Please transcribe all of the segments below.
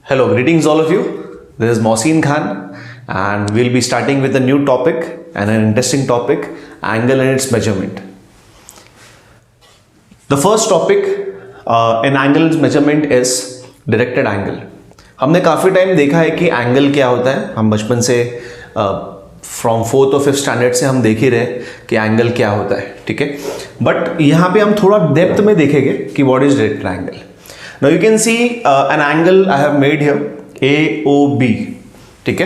Hello, greetings all of you. This is Mohsin Khan and we'll be starting with a new topic and an interesting topic, angle and its measurement. The first topic in angle and its measurement is directed angle. हमने काफ़ी time देखा है कि angle क्या होता है. हम बचपन से फ्रॉम 4th और 5th स्टैंडर्ड से हम देख ही रहे कि एंगल क्या होता है, ठीक है. बट यहाँ पे हम थोड़ा डेप्थ में देखेंगे कि what is directed angle. Now you can see an angle I have made here, AOB, ठीक है.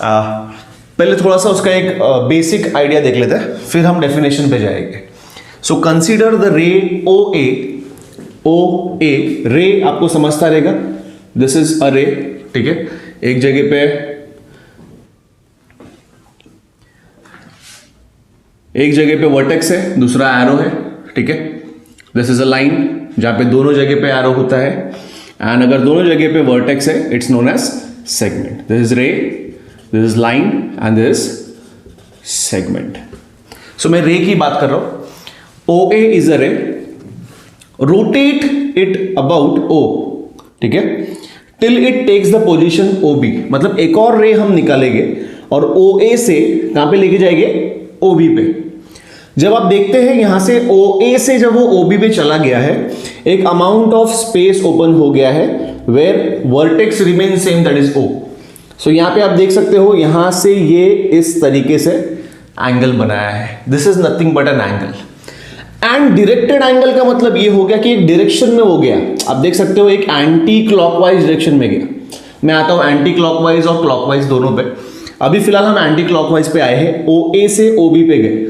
पहले थोड़ा सा उसका एक बेसिक आइडिया देख लेते हैं, फिर हम डेफिनेशन पे जाएंगे. सो कंसीडर द रे OA, रे आपको समझता रहेगा. दिस इज अ रे, ठीक है. एक जगह पे वर्टेक्स है, दूसरा एरो है, ठीक है. दिस इज अ लाइन जहां पे दोनों जगह पे एरो होता है, एंड अगर दोनों जगह पे वर्टेक्स है it's known as segment. This is ray, this is line and this segment. So मैं रे की बात कर रहा हूं. OA इज अ रे, रोटेट इट अबाउट O, ठीक है, till it takes the position OB. मतलब एक और रे हम निकालेंगे और OA से कहां पे लेके जाएंगे, OB पे. जब आप देखते हैं यहां से OA से जब वो OB पे चला गया है, एक अमाउंट ऑफ स्पेस ओपन हो गया है where vertex remain same, that is O. So यहां पे आप देख सकते हो यहां से ये इस तरीके से एंगल बनाया है. This is nothing but an angle. And directed angle का मतलब ये हो गया कि एक डायरेक्शन में हो गया. आप देख सकते हो एक एंटी क्लॉकवाइज डायरेक्शन में गया. मैं आता हूं एंटी क्लॉकवाइज और क्लॉकवाइज दोनों पे. अभी फिलहाल हम एंटी क्लॉकवाइज पे आए हैं, OA से OB पे गए,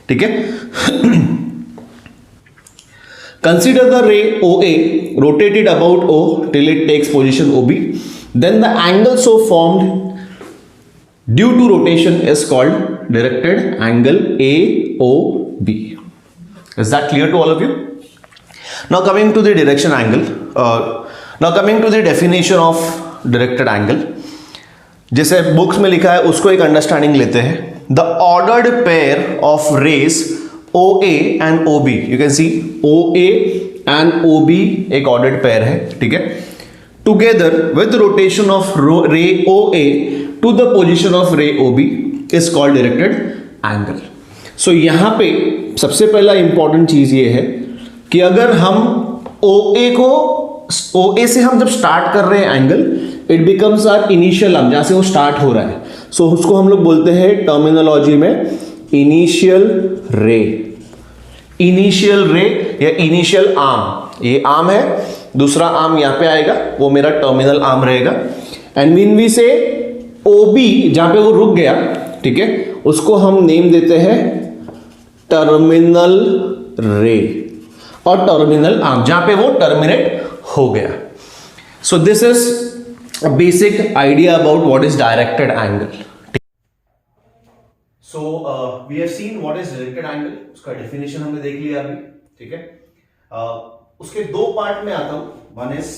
ठीक है. कंसीडर द रे OA rotated about O till it takes position OB. Then the angle so formed due to rotation is called directed angle AOB. Is that clear to all of you? Now coming to the direction angle. Now coming to the definition of directed angle. जैसे books में लिखा है उसको एक understanding लेते हैं. The ordered pair of rays OA and OB. You can see OA and OB एक ordered pair है, ठीक है. Together with rotation of ray OA to the position of ray OB is called directed angle. So यहाँ पे सबसे पहला important चीज ये है कि अगर हम OA से हम जब स्टार्ट कर रहे हैं angle, it becomes our initial arm, जहां से वो स्टार्ट हो रहा है. सो उसको हम लोग बोलते हैं टर्मिनोलॉजी में इनिशियल रे. इनिशियल रे या इनिशियल आर्म, ये आर्म है, दूसरा आर्म यहां पे आएगा, वो मेरा टर्मिनल आर्म रहेगा. एंड व्हेन वी से OB जहां पे वो रुक गया, ठीक है, उसको हम नेम देते हैं टर्मिनल रे और टर्मिनल आर्म जहां पे वो टर्मिनेट हो गया. सो this is a basic idea about what is directed angle. So we have seen what is directed angle. उसका definition हमने देख लिया अभी, ठीक है. उसके दो पार्ट में आता हूं. वन इज,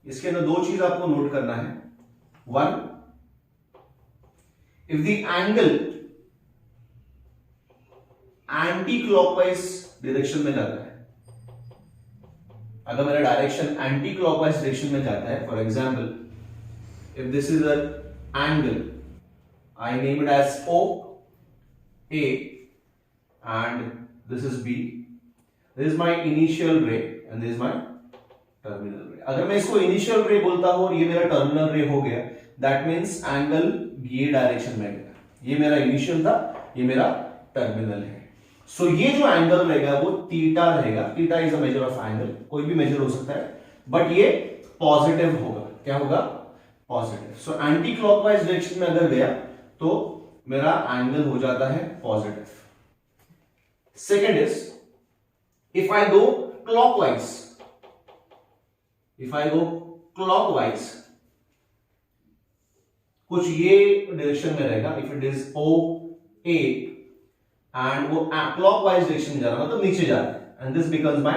इसके अंदर दो चीज आपको नोट करना है. One, if the angle anti clockwise direction में जाता है, अगर मेरा डायरेक्शन एंटी क्लॉकवाइज डायरेक्शन में जाता है, for example if this is an angle I name it as OA and this is B, this is my initial ray and this is my terminal ray. अगर मैं इसको initial रे बोलता हूं और ये मेरा टर्मिनल रे हो गया, दैट मींस एंगल ये डायरेक्शन में गया. ये मेरा इनिशियल था, ये मेरा टर्मिनल है. सो ये जो एंगल रहेगा वो थीटा रहेगा. Theta is a major of angle, कोई भी मेजर हो सकता है, बट ये पॉजिटिव होगा. क्या होगा? Positive. So anti clockwise direction में अगर गया तो मेरा एंगल हो जाता है positive. Second is if I go clockwise, कुछ ये डायरेक्शन में रहेगा. If it is OA and वो क्लॉकवाइज डायरेक्शन में जा रहा है, मतलब नीचे जा रहा है, and this becomes my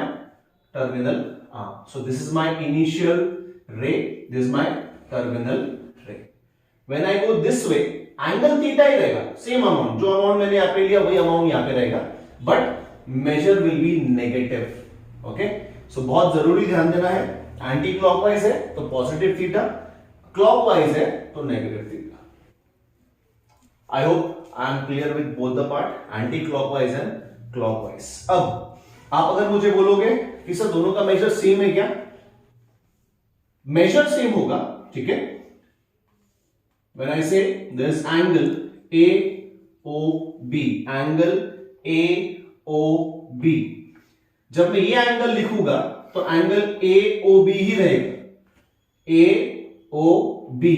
terminal arm. So this is my initial ray, this is my terminal रे. When I go this way, angle theta ही रहेगा, सेम अमाउंट, जो अमाउंट मैंने यहां पे लिया वही अमाउंट यहां पे रहेगा, but measure will be negative. Okay, so बहुत जरूरी ध्यान देना है. एंटी क्लॉकवाइज है तो पॉजिटिव थीटा, क्लॉकवाइज है तो negative theta. I hope I am clear with both the part, anti clockwise and clockwise. अब आप अगर मुझे बोलोगे कि सर दोनों का मेजर सेम है क्या? मेजर सेम होगा, ठीक है। When I say this angle AOB, angle AOB, जब मैं ये एंगल लिखूंगा तो एंगल AOB ही रहेगा, AOB,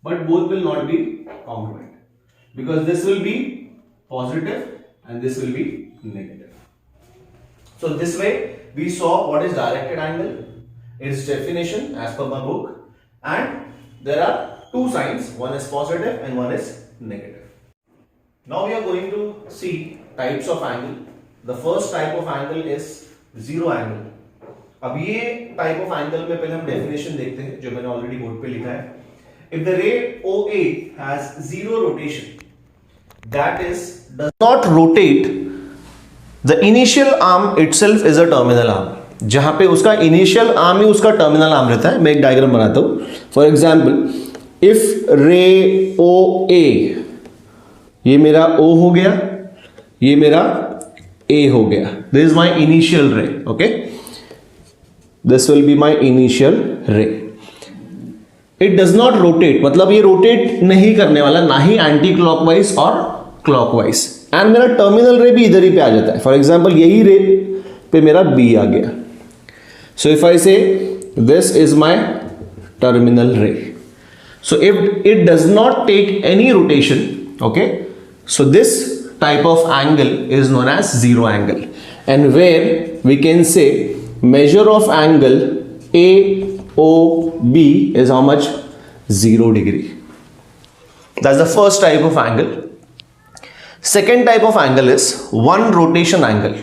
but both will not be congruent because this will be positive and this will be negative. So this way we saw what is directed angle, its definition as per my book, and there are two signs, one is positive and one is negative. Now we are going to see types of angle. The first type of angle is zero angle. अब ये type of angle में पहले हम definition देखते हैं जो मैंने already board पे लिखा है. If the ray OA has zero rotation, that is does not rotate, the initial arm itself is a terminal arm. जहां पे उसका इनिशियल आर्म ही उसका टर्मिनल आर्म रहता है। मैं एक डायग्राम बनाता हूं। फॉर एग्जाम्पल इफ रे ओ ए, ये मेरा O हो गया, ये मेरा A हो गया, दिस इज माई इनिशियल रे, okay, this will be my initial रे। इट डज नॉट रोटेट, मतलब ये रोटेट नहीं करने वाला, ना ही एंटी क्लॉकवाइज और क्लॉकवाइज, एंड मेरा टर्मिनल रे भी इधर ही पे आ जाता है। फॉर एग्जाम्पल यही रे पे मेरा B आ गया। So if I say this is my terminal ray, so if it does not take any rotation, okay, so this type of angle is known as zero angle, and where we can say measure of angle AOB is how much? 0 degree. That's the first type of angle. Second type of angle is one rotation angle.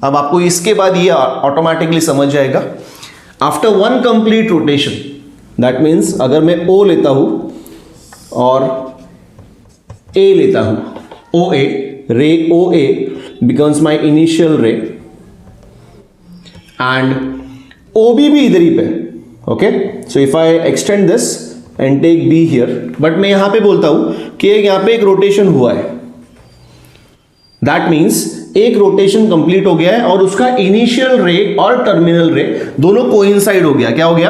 अब आपको इसके बाद ये automatically समझ जाएगा। After one complete rotation, that means अगर मैं O लेता हूं और A लेता हूं, OA, रे OA becomes my initial ray and OB भी इधर ही पे, okay. So if I extend this and take B here, but मैं यहां पे बोलता हूं कि यहां पे एक रोटेशन हुआ है, दैट मीन्स एक रोटेशन कंप्लीट हो गया है और उसका इनिशियल रे और टर्मिनल रे दोनों कोइंसाइड हो गया। क्या हो गया?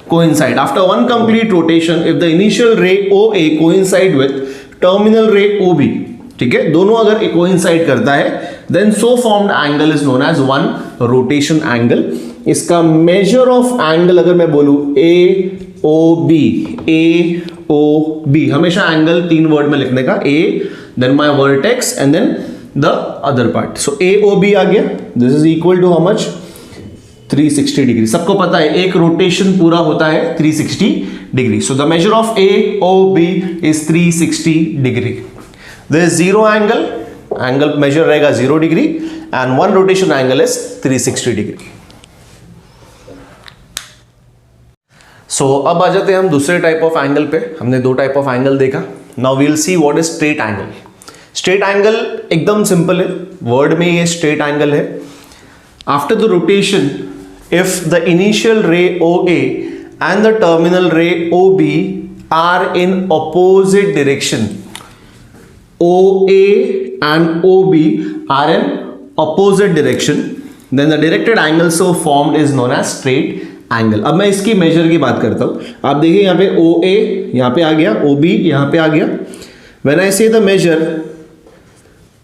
Coincide. After one complete rotation if the initial ray OA coincide with terminal ray OB, ठीक है, दोनों अगर कोइंसाइड करता है then so formed angle is known as one rotation angle. इसका मेजर ऑफ एंगल अगर मैं बोलूं AOB, AOB, हमेशा एंगल 3 वर्ड में लिखने का, A then my vertex and then the other part. So AOB आ गया, this is equal to how much? 360 degree. सबको पता है एक रोटेशन पूरा होता है 360 degree. So the measure of AOB is 360 degree. There is zero angle, angle measure रहेगा 0 degree and one rotation angle is 360 degree. So अब आ जाते हैं हम दूसरे टाइप ऑफ एंगल पे। हमने 2 टाइप ऑफ एंगल देखा। Now we'll see what is straight angle. Straight angle एकदम सिंपल है, वर्ड में ये स्ट्रेट एंगल है। After the rotation if the initial ray OA and the terminal ray OB are in opposite direction, OA and OB are in opposite direction, then the directed angle so formed is known as straight angle. अब मैं इसकी major की बात करता हूं। आप देखिए यहाँ पे OA यहाँ पे आ गया, OB यहाँ पे आ गया। When I say the measure,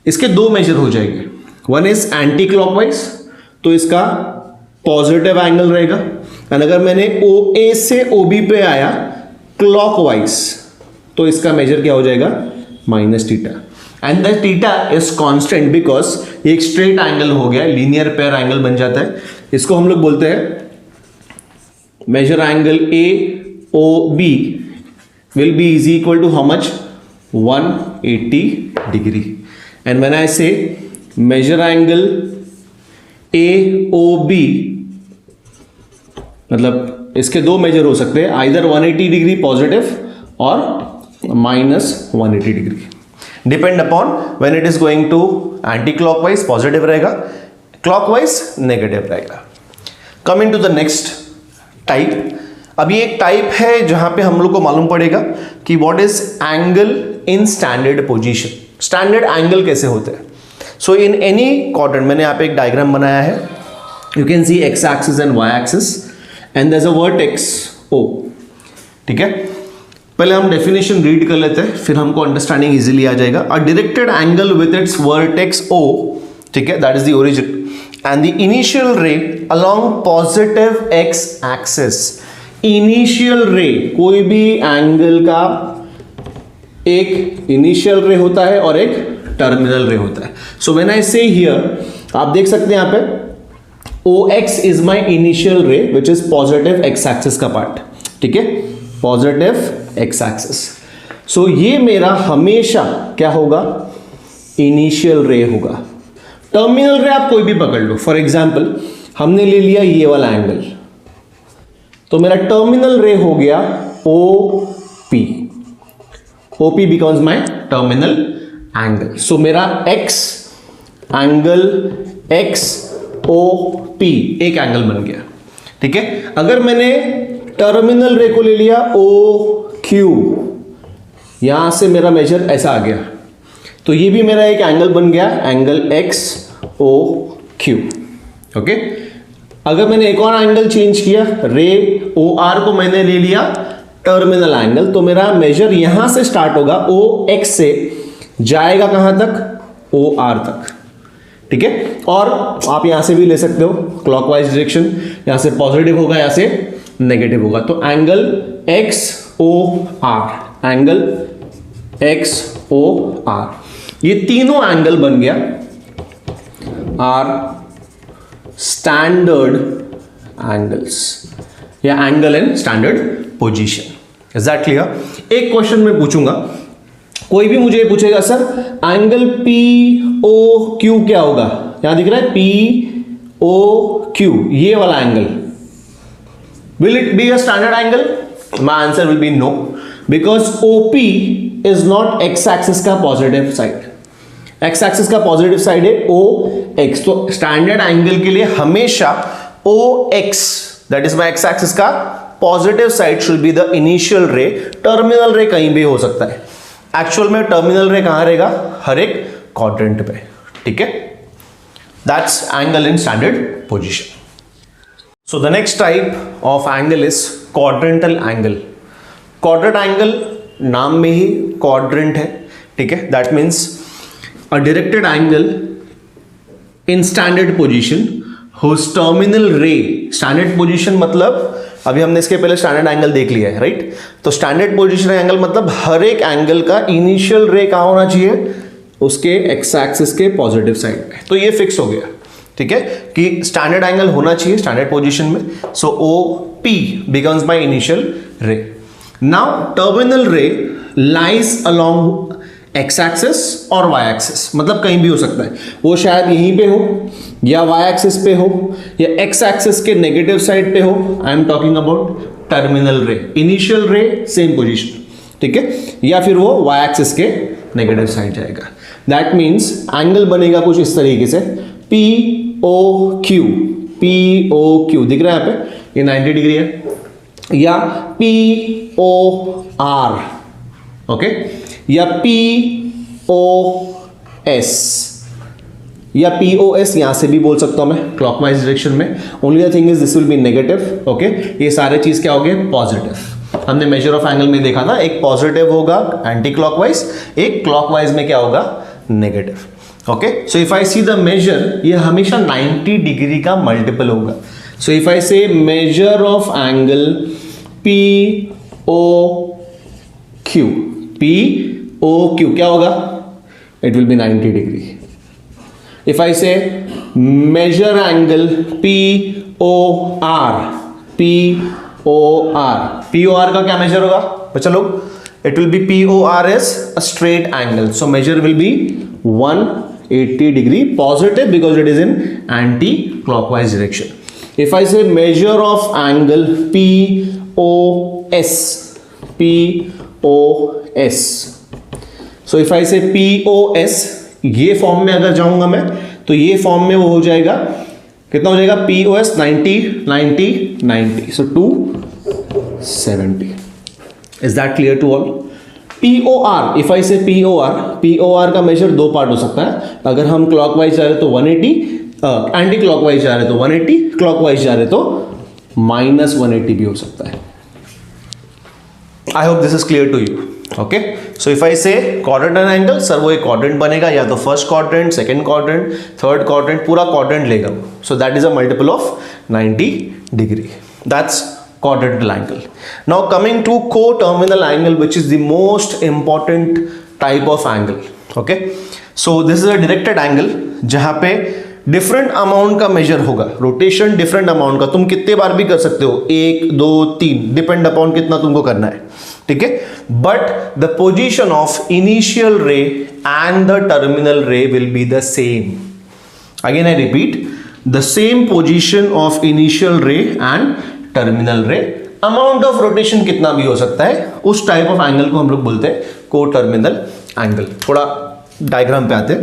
इसके 2 मेजर हो जाएंगे। वन इज एंटी क्लॉकवाइज, तो इसका पॉजिटिव एंगल रहेगा, एंड अगर मैंने OA से OB पे आया क्लॉकवाइज तो इसका मेजर क्या हो जाएगा? -θ, and the theta is constant because ये एक स्ट्रेट एंगल हो गया, लीनियर पेयर एंगल बन जाता है। इसको हम लोग बोलते हैं measure angle AOB will be is equal to how much? 180 degree. And when I say measure angle AOB, मतलब इसके 2 मेजर हो सकते हैं, आइदर 180 डिग्री पॉजिटिव और -180 degree, depend upon when it is going to anti clockwise positive रहेगा, clockwise negative रहेगा। Coming to the next type. अभी एक टाइप है जहां पे हम लोग को मालूम पड़ेगा कि what is angle in standard position. Standard angle कैसे होते हैं? सो इन एनी क्वाड्रेंट, मैंने यहाँ पे एक डायग्राम बनाया है, you can see X axis and Y axis and there is a vertex O. ठीक है, पहले हम डेफिनेशन रीड कर लेते हैं, फिर हमको अंडरस्टैंडिंग इजीली आ जाएगा। A directed angle with its vertex O, ठीक है, that is the origin, and the initial ray along positive x axis। Initial ray, कोई भी एंगल का एक इनिशियल रे होता है और एक टर्मिनल रे होता है। सो व्हेन आई से हियर, आप देख सकते हैं यहां पे OX इज माय इनिशियल रे which is positive x axis का पार्ट। ठीक है, पॉजिटिव एक्स एक्सिस। सो ये मेरा हमेशा क्या होगा? इनिशियल रे होगा। टर्मिनल रे आप कोई भी पकड़ लो, फॉर एग्जाम्पल हमने ले लिया ये वाला एंगल, तो मेरा टर्मिनल रे हो गया OP। OP becomes my terminal angle. So मेरा एक्स एंगल XOP एक एंगल बन गया। ठीक है, अगर मैंने टर्मिनल रे को ले लिया OQ, यहां से मेरा मेजर ऐसा आ गया, तो ये भी मेरा एक एंगल बन गया, एंगल XOQ। ओके, अगर मैंने एक और एंगल चेंज किया, रे OR को मैंने ले लिया टर्मिनल एंगल, तो मेरा मेजर यहां से स्टार्ट होगा OX से, जाएगा कहां तक? OR तक। ठीक है, और आप यहां से भी ले सकते हो क्लॉकवाइज डायरेक्शन, यहां से पॉजिटिव होगा, यहां से नेगेटिव होगा, तो एंगल XOR, एंगल XOR, ये तीनों एंगल बन गया आर स्टैंडर्ड एंगल्स या angle in standard position. Is that clear? एक क्वेश्चन मैं पूछूंगा, कोई भी मुझे पूछेगा सर एंगल POQ क्या होगा? यहां दिख रहा है POQ, ये वाला angle, will it be a standard angle? My answer will be no, because OP is not X axis का पॉजिटिव साइड। एक्स एक्सिस का पॉजिटिव साइड है OX, तो स्टैंडर्ड एंगल के लिए हमेशा OX, that is my X axis का positive side, should be the initial ray. Terminal ray कहीं भी हो सकता है, एक्चुअल में टर्मिनल रे कहां रहेगा? हर एक क्वाड्रेंट पे। ठीक है, that's angle in standard position. So the next type of angle is quadrantal angle. Quadrant angle नाम में ही क्वाड्रेंट है। ठीक है, that means a directed angle in standard position whose terminal रे, स्टैंडर्ड पोजीशन मतलब अभी हमने इसके पहले स्टैंडर्ड एंगल देख लिया है, राइट? तो स्टैंडर्ड पोजीशन एंगल मतलब हर एक एंगल का इनिशियल रे कहां होना चाहिए? उसके एक्स एक्सिस के पॉजिटिव साइड पे। तो ये फिक्स हो गया, ठीक है, कि स्टैंडर्ड एंगल होना चाहिए स्टैंडर्ड पोजीशन में। सो OP बिकम्स माय इनिशियल रे। नाउ टर्मिनल रे लाइज अलोंग एक्स एक्सिस और वाई एक्सिस, मतलब कहीं भी हो सकता है, वो शायद यहीं पे हो या वाई एक्सिस पे हो या एक्स एक्सिस के नेगेटिव साइड पे हो। I am talking about terminal रे, इनिशियल रे सेम पोजीशन। ठीक है, या फिर वो वाई एक्सिस के नेगेटिव साइड जाएगा। दैट मीन्स एंगल बनेगा कुछ इस तरीके से, POQ, POQ दिख रहा है यहाँ पे, ये 90 डिग्री है, या POR, ओके, या POS, या POS यहां से भी बोल सकता हूं मैं क्लॉकवाइज डायरेक्शन में। Only the thing is this will be negative. Okay, ये सारे चीज क्या हो गए? पॉजिटिव। हमने मेजर ऑफ एंगल में देखा ना, एक पॉजिटिव होगा एंटी क्लॉकवाइज, एक क्लॉकवाइज में क्या होगा? Negative. Okay, so if I see the measure, ये हमेशा 90 डिग्री का मल्टीपल होगा। सो if I say measure of angle POQ क्या होगा? It will B 90 degree. If I say major angle POR का क्या मेजर होगा बच्चा लोग? It will be POR is a straight angle, so measure will be 180 degree positive because it is in anti clockwise direction. If I say measure of angle POS, so if I say POS, ये form में अगर जाऊंगा मैं, तो ये form में वो हो जाएगा, कितना हो जाएगा, POS 90 90 90, so 270. Is that clear to all? POR, if I say POR का मेजर दो पार्ट हो सकता है. अगर हम क्लॉकवाइज जा रहे तो 180, एंटी क्लॉकवाइज जा रहे तो 180, क्लॉकवाइज जा रहे तो -180 भी हो सकता है. I hope this is clear to you. Okay, so if I say quadrant and angle, sir वो एक क्वाड्रेंट बनेगा, या तो first quadrant, second quadrant, third quadrant, पूरा क्वाड्रेंट लेगा. सो that is a multiple of 90 degree. That's quadrantal angle. Now coming to co-terminal angle, which is the most important type of angle. Okay, so this is a directed angle जहाँ पे different amount का major होगा. Rotation different amount का, तुम कितने बार भी कर सकते हो, 1 2 3, डिपेंड अपॉन कितना तुमको करना है. ठीक है, but the position of initial ray and the terminal ray will be the same. Again I repeat, the same position of initial ray and terminal ray. Amount of rotation कितना भी हो सकता है, उस टाइप ऑफ एंगल को हम लोग बोलते हैं को टर्मिनल एंगल. थोड़ा डायग्राम पे आते हैं.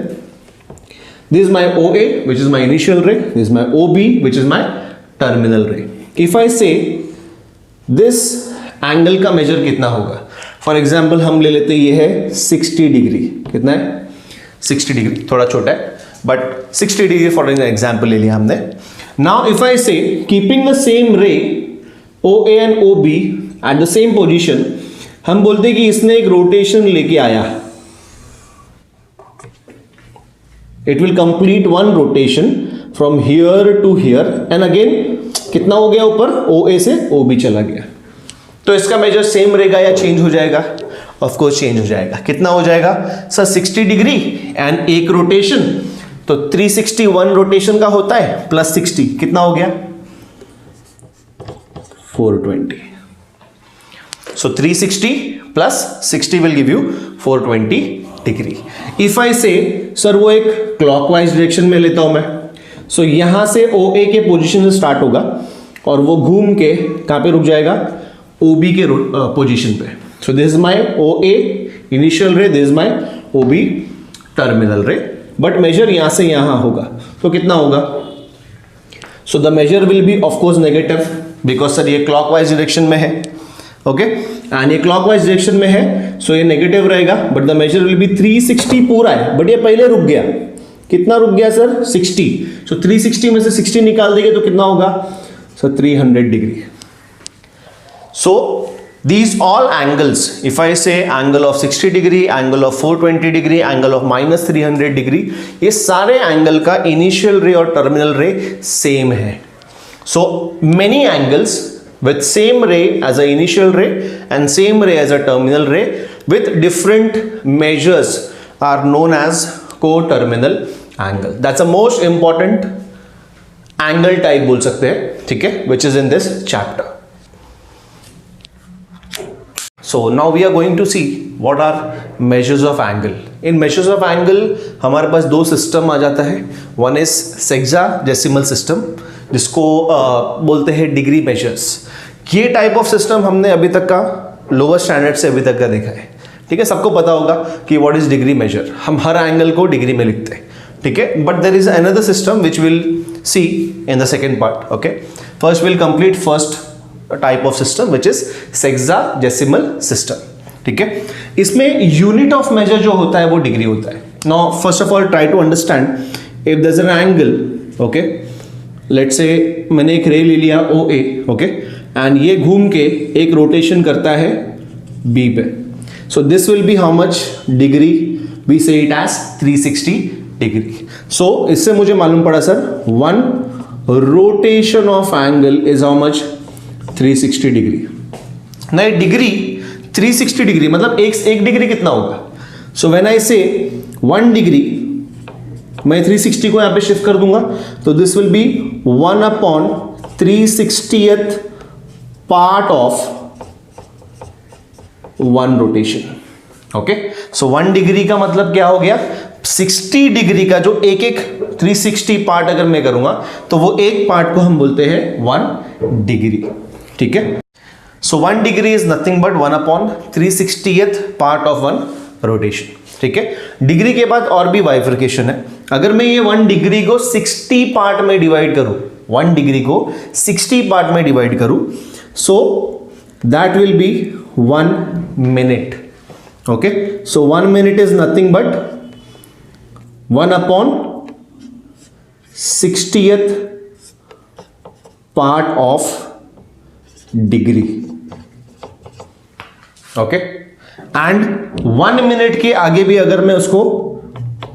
This is my OA which is my initial ray, this is my OB which is my terminal ray. If I say this angle का मेजर कितना होगा, फॉर एग्जाम्पल हम ले लेते हैं, ये है 60 डिग्री. कितना है, 60 डिग्री. थोड़ा छोटा है बट 60 डिग्री फॉर एग्जाम्पल ले लिया हमने. Now if I say keeping the same ray OA and OB at the same position, हम बोलते हैं कि इसने एक रोटेशन लेके आया. It will complete one rotation from here to here and again कितना हो गया ऊपर, OA से OB चला गया. तो इसका मेजर सेम रहेगा या चेंज हो जाएगा? ऑफ कोर्स चेंज हो जाएगा. कितना हो जाएगा सर, 60 डिग्री एंड एक रोटेशन, तो 361 रोटेशन का होता है प्लस 60, कितना हो गया, 420. सो 360 plus 60 will give you 420 degree. If I से सर वो एक क्लॉकवाइज डायरेक्शन में लेता हूं मैं, सो यहां से OA के पोजीशन से स्टार्ट होगा और वो घूम के कहां पे रुक जाएगा, OB के पोजीशन पे. So this is my OA initial ray, this is my OB terminal ray. But measure यहां से यहां होगा, तो कितना होगा, so the measure will be of course negative, because sir ये क्लॉकवाइज डायरेक्शन में है. ओके, एंड ये क्लॉकवाइज डायरेक्शन में है, सो ये नेगेटिव रहेगा. But the measure will be 360 पूरा है, बट ये पहले रुक गया. कितना रुक गया सर, 60. सो 360 में से 60 निकाल देंगे तो कितना होगा sir, 300 degree. So these all angles, if I say angle of 60 degree, angle of 420 degree, angle of -300 degree, ये सारे angle का initial ray और terminal ray same है. So many angles with same ray as a initial ray and same ray as a terminal ray with different measures are known as co-terminal angle. That's the most important angle type बोल सकते हैं, ठीक है, which is in this chapter. So now we are going to see what are measures of angle. In measures of angle हमारे पास दो system आ जाता है. One is sexagesimal system, जिसको बोलते हैं डिग्री मेजर्स. ये टाइप ऑफ सिस्टम हमने अभी तक का लोअर स्टैंडर्ड से अभी तक का देखा है. ठीक है, सबको पता होगा कि व्हाट इज डिग्री मेजर. हम हर एंगल को डिग्री में लिखते हैं. ठीक है, but there is another system which will see in the second part. Okay, first will complete first type of system which is sexagesimal system. ठीक है, इसमें यूनिट ऑफ मेजर जो होता है वो डिग्री होता है. Now first of all try to understand if there is an angle. Okay, let's say मैंने एक रे ले लिया OA. ओके, एंड ये घूम के एक रोटेशन करता है B पे. So this will be how much degree, we say it as 360 degree. So इससे मुझे मालूम पड़ा sir, one rotation of angle is how much, 360 degree. नहीं, डिग्री 360 डिग्री मतलब एक डिग्री कितना होगा. सो व्हेन आई से 1 डिग्री, मैं 360 को यहां पे शिफ्ट कर दूंगा, तो this will B 1/360th part of 1 rotation. Okay, so 1 degree का मतलब क्या हो गया, 60 डिग्री का जो एक 360 पार्ट अगर मैं करूंगा तो वो एक पार्ट को हम बोलते हैं 1 डिग्री. ठीक है, सो 1 degree is nothing but 1/360th part of 1 rotation. ठीक है। डिग्री के बाद और भी बाइफर्केशन है। अगर मैं ये 1 डिग्री को 60 पार्ट में डिवाइड करूं, 1 डिग्री को 60 पार्ट में डिवाइड करूं, सो that will B 1 minute. Okay, so 1 minute is nothing but 1/60th part of degree. Okay, and 1 minute के आगे भी अगर मैं उसको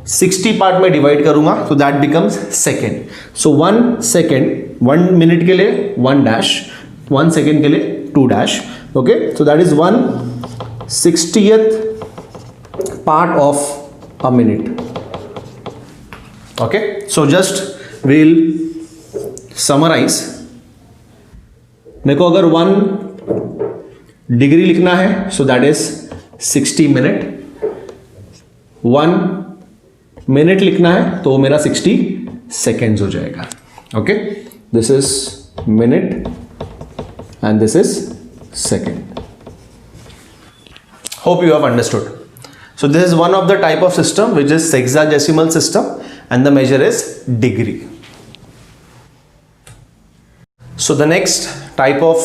60 पार्ट में डिवाइड करूंगा तो that becomes second. So 1 second, 1 minute के लिए 1 डैश, 1 सेकेंड के लिए 2 dash. Okay, so that is 1/60th part of a minute. Okay, so just will summarise. मेरे को अगर 1 डिग्री लिखना है so that is 60 minute, 1 minute लिखना है तो मेरा 60 सेकेंड्स हो जाएगा। Okay, this is minute and this is second. Hope you have understood. So this is one of the type of system which is sexadecimal system and the measure is degree. So the next type of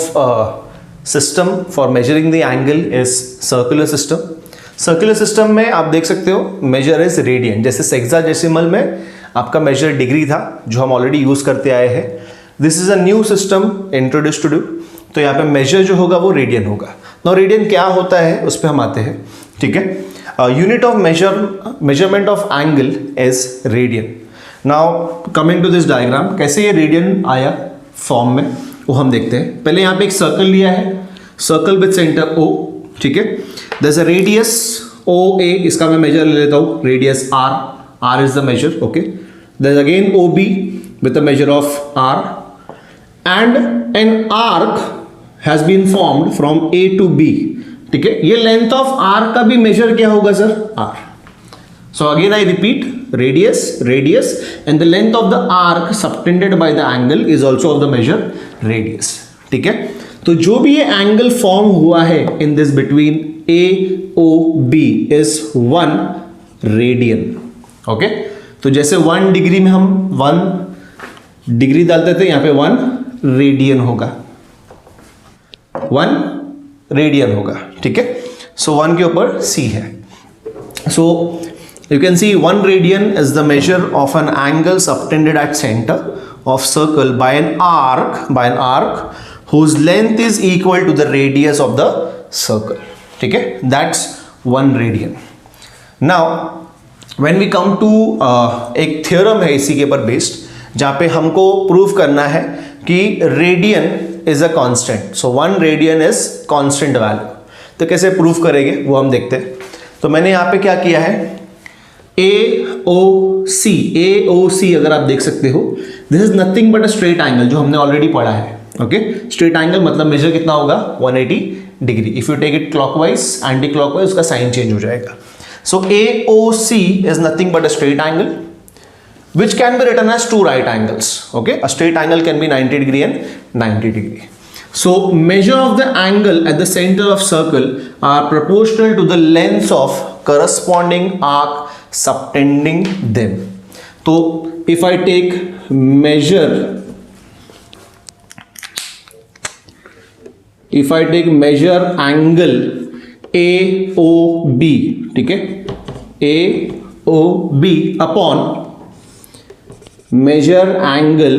system for measuring the angle is circular system. Circular system में आप देख सकते हो measure is radian. जैसे sexagesimal में आपका measure degree था जो हम ऑलरेडी यूज करते आए हैं. This is a new system introduced to do. तो यहाँ पे measure जो होगा वो रेडियन होगा. Now रेडियन क्या होता है उस पर हम आते हैं. ठीक है, unit of measurement of angle is radian. Now coming to this diagram, कैसे ये रेडियन आया फॉर्म में वो हम देखते हैं. पहले यहाँ पे एक सर्कल लिया है, सर्कल विद सेंटर O. ठीक है, there is a radius OA, इसका मैं मेजर ले लेता हूँ, radius R is the measure. Okay, there is again OB with the measure of R and an arc has been formed from A to B. ठीक है, ये length of R का भी मेजर क्या होगा sir? R. So again I repeat, radius, and the length of the arc subtended by the angle is also of the measure radius. ठीक है, तो जो भी ये एंगल फॉर्म हुआ है in this between AOB is 1 radian. Okay, तो जैसे 1 डिग्री में हम 1 डिग्री डालते थे, यहाँ पे 1 रेडियन होगा, 1 रेडियन होगा. ठीक है, सो 1 के ऊपर C है. सो you can see 1 radian is the measure of an angle subtended at center of circle by an arc whose length is equal to the radius of the circle. ठीक है, that's 1 radian. Now when we come to एक theorem है इसी के ऊपर based, जहाँ पे हमको प्रूव करना है कि radian is a constant. So 1 radian is constant value. तो कैसे प्रूव करेंगे वो हम देखते हैं. तो मैंने यहाँ पे क्या किया है, AOC अगर आप देख सकते हो, this is nothing but a straight angle जो हमने ऑलरेडी पढ़ा है. ओके, स्ट्रेट एंगल मतलब मेजर कितना होगा? 180 degree. If you take it clockwise, anti clockwise, उसका साइन चेंज हो जाएगा. So AOC is nothing but a straight angle which can be written as 2 right angles. Okay, a straight angle can be 90 degree and 90 degree. So measure of the angle at the center of circle are proportional to the length of corresponding arc subtending them. So if I take measure angle AOB, ठीक है, AOB upon measure angle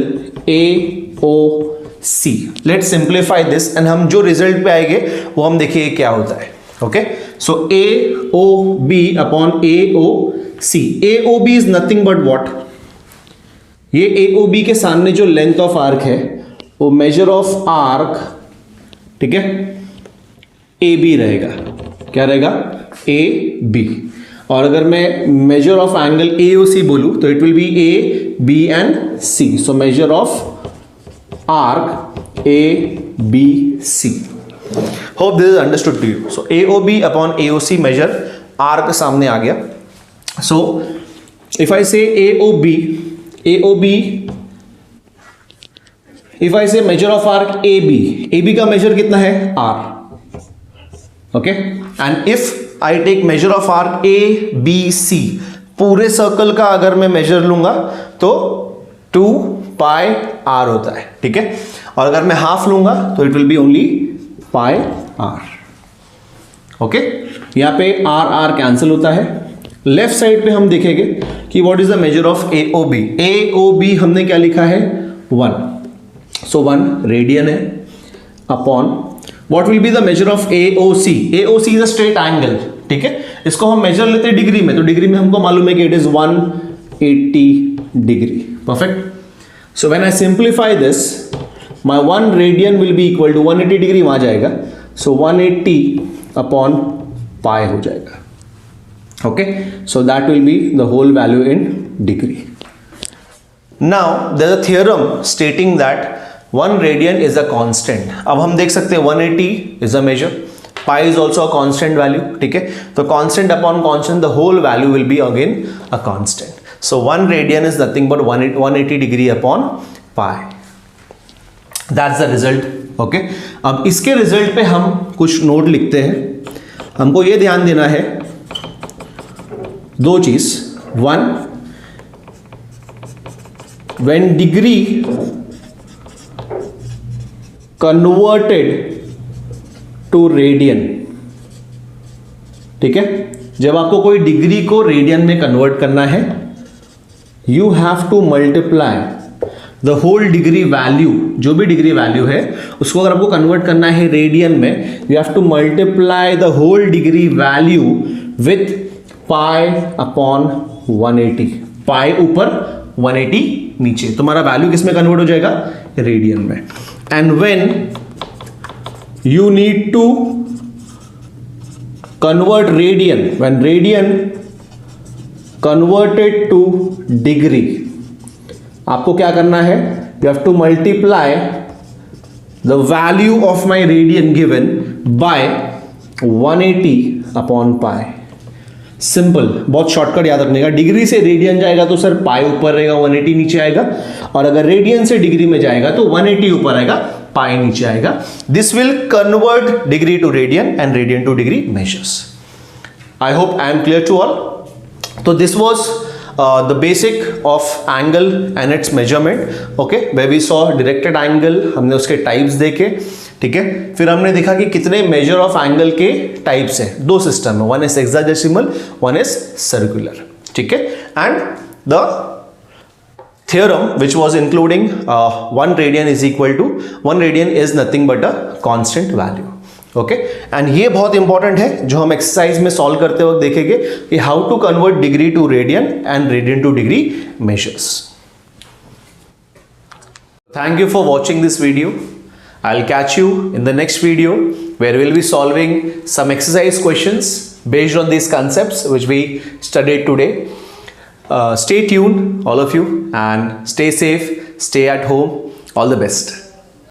AOC. Let's simplify this and हम जो result पे आएंगे वो हम देखिए क्या होता है. Okay, so AOB upon AOC. AOB is nothing but what, ये AOB के सामने जो लेंथ ऑफ आर्क है वो मेजर ऑफ आर्क, ठीक है, AB रहेगा. क्या रहेगा? AB. और अगर मैं मेजर ऑफ एंगल AOC बोलूं तो it will be A, B and C. So measure of arc ABC. Hope this is understood to you. So AOB upon AOC measure arc सामने आ गया. सो इफ आई से AOB, if I say measure of arc AB का मेजर कितना है? R. Okay, and if I take measure of arc A B C, पूरे circle का अगर मैं मेजर लूंगा तो 2 पाई आर होता है, ठीक है। और अगर मैं हाफ लूंगा तो it will be only pi R, okay. यहां पे आर आर कैंसिल होता है। लेफ्ट साइड पे हम देखेंगे कि what is the measure of A O B. A O B हमने क्या लिखा है 1, सो 1 रेडियन है upon what will be the measure of A O C. A O C is a straight angle, ठीक है। इसको हम मेजर लेते हैं डिग्री में, तो डिग्री में हमको मालूम है कि it is 180 degree, perfect. So when I simplify this, my 1 radian will be equal to 180 degree वहां जाएगा, सो 180 अपॉन पाई हो जाएगा, okay. So that will be the whole value in degree. Now there is a theorem stating that 1 radian is a constant. अब हम देख सकते हैं 180 is a measure, pi is also a constant value, ठीक है। तो constant upon constant, the whole value will be again a constant. So 1 radian is nothing but 180 degree upon pi, that's the result, okay. अब इसके result पे हम कुछ note लिखते हैं। हमको ये ध्यान देना है 2 चीज। 1, when degree converted to radian, ठीक है। जब आपको कोई डिग्री को रेडियन में कन्वर्ट करना है, you have to multiply the whole degree value, जो भी डिग्री वैल्यू है उसको अगर आपको कन्वर्ट करना है रेडियन में, you have to multiply the whole degree value with pi upon 180। Pi ऊपर 180 नीचे, तुम्हारा वैल्यू किस में कन्वर्ट हो जाएगा रेडियन में। And when you need to convert radian, when radian converted to degree, आपको क्या करना है, you have to multiply the value of my radian given by 180 upon pi. Simple, बहुत शॉर्टकट याद रखने का। डिग्री से रेडियन जाएगा तो सर पाई ऊपर रहेगा, 180 नीचे आएगा, और अगर रेडियन से डिग्री में जाएगा तो 180 ऊपर आएगा, पाई नीचे आएगा। This will convert degree to radian and radian to degree measures. I hope I am clear to all. तो this was the basic of angle and its measurement, okay, where we saw directed angle, हमने उसके types देखे, ठीक है। फिर हमने देखा कि कितने measure of angle के types हैं, 2 सिस्टम है, one is hexadecimal, one is circular, ठीक है। and the theorem which was including 1 radian is equal to 1 radian is nothing but a constant value, okay. And ये बहुत इंपॉर्टेंट है जो हम एक्सरसाइज में सॉल्व करते वक्त देखेंगे कि how to convert degree to radian and radian to degree measures. Thank you for watching this video. I will catch you in the next video where will be solving some exercise questions based on these concepts which we studied today. Stay tuned all of you and stay safe, stay at home. All the best.